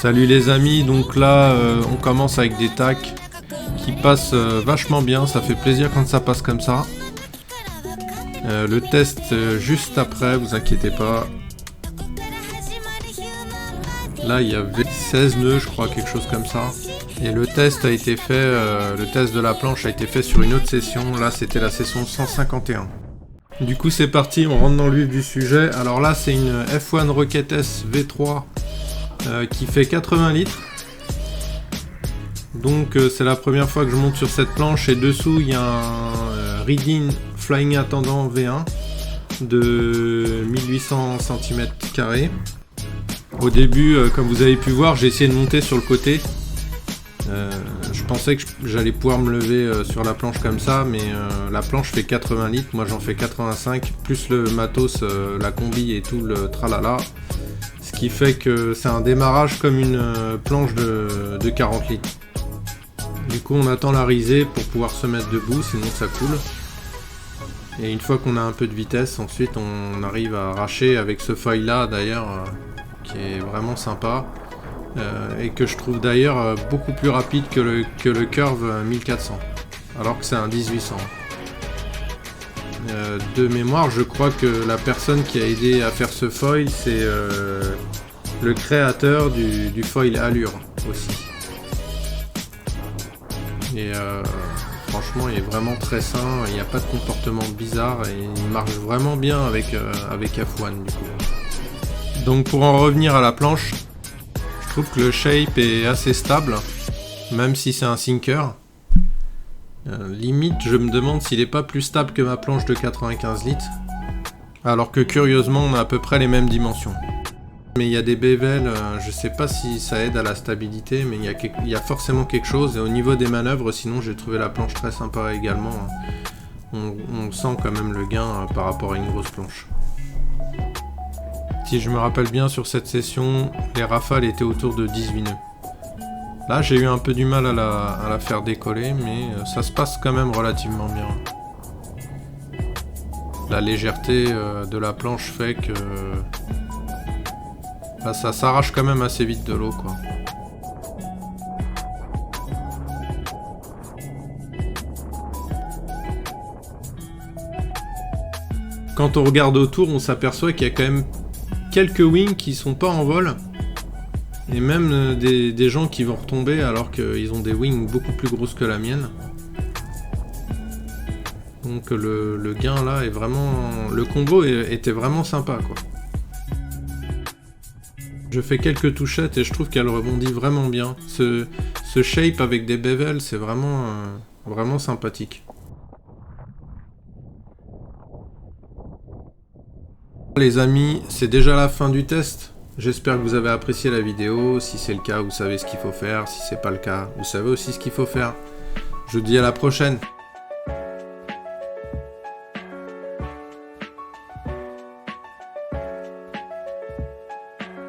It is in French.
Salut les amis, donc là on commence avec des tacs qui passent vachement bien, ça fait plaisir quand ça passe comme ça. Le test juste après, vous inquiétez pas. Là il y avait 16 nœuds je crois, quelque chose comme ça. Et le test a été fait, le test de la planche a été fait sur une autre session, là c'était la session 151. Du coup c'est parti, on rentre dans le vif du sujet. Alors là c'est une F1 Rocket S V3 qui fait 80 litres. Donc c'est la première fois que je monte sur cette planche et dessous il y a un Reading Flying Attendant V1 de 1800 cm². Au début, comme vous avez pu voir, j'ai essayé de monter sur le côté. Je pensais que j'allais pouvoir me lever sur la planche comme ça, mais la planche fait 80 litres, moi j'en fais 85, plus le matos, la combi et tout le tralala. Ce qui fait que c'est un démarrage comme une planche de 40 litres. Du coup on attend la risée pour pouvoir se mettre debout, sinon ça coule. Et une fois qu'on a un peu de vitesse, ensuite on arrive à arracher avec ce foil là d'ailleurs, qui est vraiment sympa. Et que je trouve d'ailleurs beaucoup plus rapide que le Curve 1400, alors que c'est un 1800. De mémoire, je crois que la personne qui a aidé à faire ce foil, c'est le créateur du foil Allure aussi. Et franchement, il est vraiment très sain, il n'y a pas de comportement bizarre et il marche vraiment bien avec F1 du coup. Donc pour en revenir à la planche, je trouve que le shape est assez stable, même si c'est un sinker. Limite, je me demande s'il n'est pas plus stable que ma planche de 95 litres. Alors que curieusement, on a à peu près les mêmes dimensions. Mais il y a des bevels, je sais pas si ça aide à la stabilité, mais il y a forcément quelque chose. Et au niveau des manœuvres, sinon j'ai trouvé la planche très sympa également. On sent quand même le gain par rapport à une grosse planche. Si je me rappelle bien, sur cette session, les rafales étaient autour de 18 nœuds. Là, j'ai eu un peu du mal à la faire décoller, mais ça se passe quand même relativement bien. La légèreté de la planche fait que ça s'arrache quand même assez vite de l'eau, quoi. Quand on regarde autour, on s'aperçoit qu'il y a quand même quelques wings qui sont pas en vol, et même des gens qui vont retomber alors qu'ils ont des wings beaucoup plus grosses que la mienne. Donc le gain là est vraiment... Le combo était vraiment sympa, quoi. Je fais quelques touchettes et je trouve qu'elle rebondit vraiment bien. Ce shape avec des bevels, c'est vraiment, vraiment sympathique. Les amis, c'est déjà la fin du test. J'espère que vous avez apprécié la vidéo. Si c'est le cas, vous savez ce qu'il faut faire. Si c'est pas le cas, vous savez aussi ce qu'il faut faire. Je vous dis à la prochaine.